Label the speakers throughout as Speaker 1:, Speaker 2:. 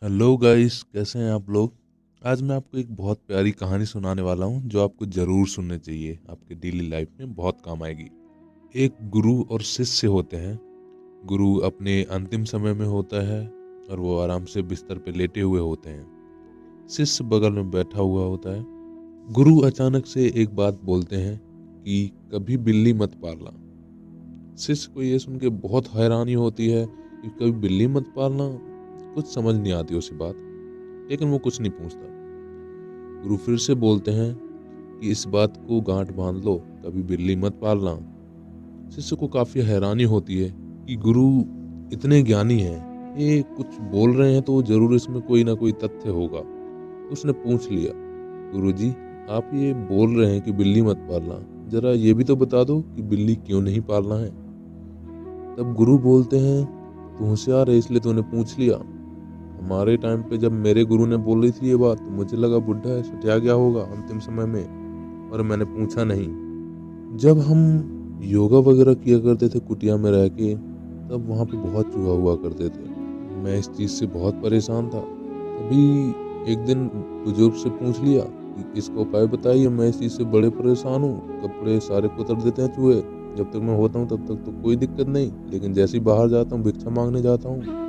Speaker 1: Hello guys, कैसे हैं आप लोग। आज मैं आपको एक बहुत प्यारी कहानी सुनाने वाला हूँ जो आपको ज़रूर सुननी चाहिए। आपके डेली लाइफ में बहुत काम आएगी। एक गुरु और शिष्य होते हैं। गुरु अपने अंतिम समय में होता है और वो आराम से बिस्तर पे लेटे हुए होते हैं। शिष्य बगल में बैठा हुआ होता है। गुरु अचानक से एक बात बोलते हैं कि कभी बिल्ली मत पालना। शिष्य को ये सुन के बहुत हैरानी होती है कि कभी बिल्ली मत पालना। कुछ समझ नहीं आती उसी बात, लेकिन वो कुछ नहीं पूछता। गुरु फिर से बोलते हैं कि इस बात को गांठ बांध लो, कभी बिल्ली मत पालना। शिष्य को काफी हैरानी होती है कि गुरु इतने ज्ञानी हैं, ये कुछ बोल रहे हैं तो जरूर इसमें कोई ना कोई तथ्य होगा। उसने पूछ लिया, गुरुजी, आप ये बोल रहे हैं कि बिल्ली मत पालना, जरा ये भी तो बता दो कि बिल्ली क्यों नहीं पालना है। तब गुरु बोलते हैं, तू होशियार है इसलिए तूने पूछ लिया। हमारे टाइम पे जब मेरे गुरु ने बोली थी ये बात, तो मुझे लगा बुढ़ा है, सटिया गया होगा अंतिम समय में, और मैंने पूछा नहीं। जब हम योगा वगैरह किया करते थे कुटिया में रह के, तब वहाँ पे बहुत चूहा हुआ करते थे। मैं इस चीज़ से बहुत परेशान था। तभी एक दिन बुजुर्ग से पूछ लिया कि इसका उपाय बताइए, मैं इस चीज़ से बड़े परेशान हूँ। कपड़े सारे कुतर देते हैं चूहे। जब तक मैं होता हूँ तब तक तो कोई दिक्कत नहीं, लेकिन जैसे ही बाहर जाता हूँ, भिक्षा मांगने जाता हूँ,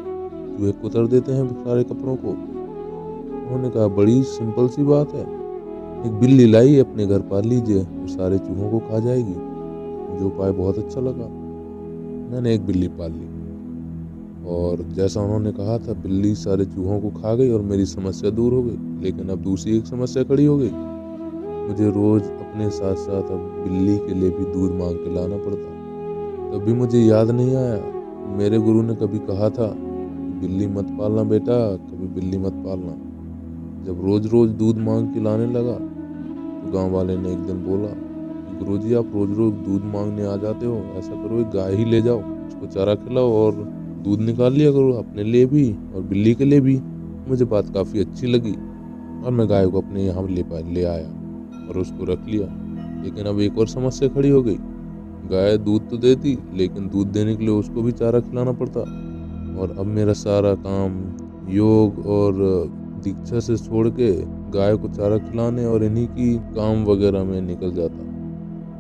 Speaker 1: चूहे कुतर देते हैं सारे कपड़ों को। उन्होंने कहा, बड़ी सिंपल सी बात है, एक बिल्ली लाई अपने घर पाल लीजिए, वो सारे चूहों को खा जाएगी। मुझे उपाय बहुत अच्छा लगा। मैंने एक बिल्ली पाल ली और जैसा उन्होंने कहा था, बिल्ली सारे चूहों को खा गई और मेरी समस्या दूर हो गई। लेकिन अब दूसरी एक समस्या खड़ी हो गई। मुझे रोज अपने साथ साथ अब बिल्ली के लिए भी दूध मांग के लाना पड़ता। तभी मुझे याद नहीं आया, मेरे गुरु ने कभी कहा था कि बिल्ली मत पालना बेटा, कभी बिल्ली मत पालना। जब रोज रोज दूध मांग के लाने लगा, तो गांव वाले ने एक दिन बोला कि गुरुजी, आप रोज रोज दूध मांगने आ जाते हो, ऐसा करो एक गाय ही ले जाओ, उसको चारा खिलाओ और दूध निकाल लिया करो, अपने लिए भी और बिल्ली के लिए भी। मुझे बात काफ़ी अच्छी लगी और मैं गाय को अपने यहाँ ले आया और उसको रख लिया। लेकिन अब एक और समस्या खड़ी हो गई। गाय दूध तो देती, लेकिन दूध देने के लिए उसको भी चारा खिलाना पड़ता। और अब मेरा सारा काम योग और दीक्षा से छोड़ के गाय को चारा खिलाने और इन्हीं की काम वगैरह में निकल जाता।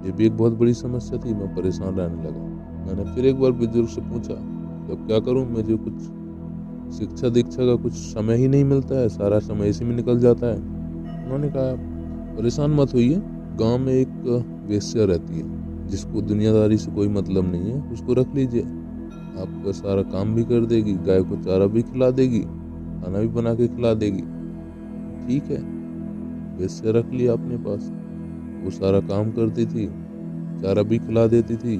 Speaker 1: ये भी एक बहुत बड़ी समस्या थी। मैं परेशान रहने लगा। मैंने फिर एक बार बुजुर्ग से पूछा, अब क्या करूं, मुझे कुछ शिक्षा दीक्षा का कुछ समय ही नहीं मिलता है, सारा समय इसी में निकल जाता है। उन्होंने कहा, परेशान मत होइए, गांव में एक वेश्या रहती है जिसको दुनियादारी से कोई मतलब नहीं है, उसको रख लीजिए, आपका सारा काम भी कर देगी, गाय को चारा भी खिला देगी, खाना भी बना के खिला देगी। ठीक है, वेश्या रख लिया अपने पास। वो सारा काम करती थी, चारा भी खिला देती थी,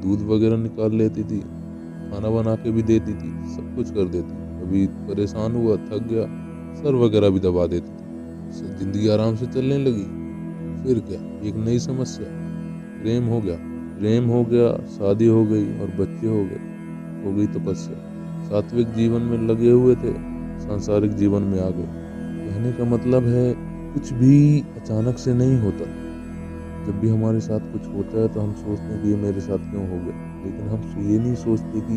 Speaker 1: दूध वगैरह निकाल लेती थी, खाना बना के भी देती थी, सब कुछ कर देती। कभी परेशान हुआ, थक गया, सर वगैरह भी दबा देती थी। जिंदगी आराम से चलने लगी। फिर क्या, एक नई समस्या, प्रेम हो गया। प्रेम हो गया, शादी हो गई और बच्चे हो गए, हो गई तपस्या। सात्विक जीवन में लगे हुए थे, सांसारिक जीवन में आ गए। कहने का मतलब है, कुछ भी अचानक से नहीं होता। जब भी हमारे साथ कुछ होता है तो हम सोचते हैं कि ये मेरे साथ क्यों हो गया, लेकिन हम ये नहीं सोचते कि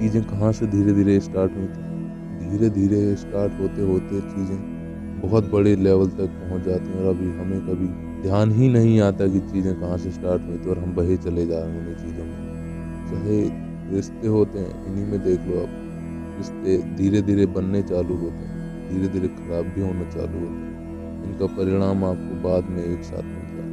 Speaker 1: चीज़ें कहाँ से धीरे धीरे स्टार्ट हुई थी। धीरे धीरे स्टार्ट होते होते चीज़ें बहुत बड़े लेवल तक पहुँच जाती हैं और अभी हमें कभी ध्यान ही नहीं आता कि चीज़ें कहाँ से स्टार्ट हुई थी और हम बहे चले जा रहे हैं उन्हीं चीज़ों में। चाहे रिश्ते होते हैं, इन्हीं में देख लो आप, रिश्ते धीरे धीरे बनने चालू होते हैं, धीरे धीरे खराब भी होना चालू होते हैं। इनका परिणाम आपको बाद में एक साथ मिलता है।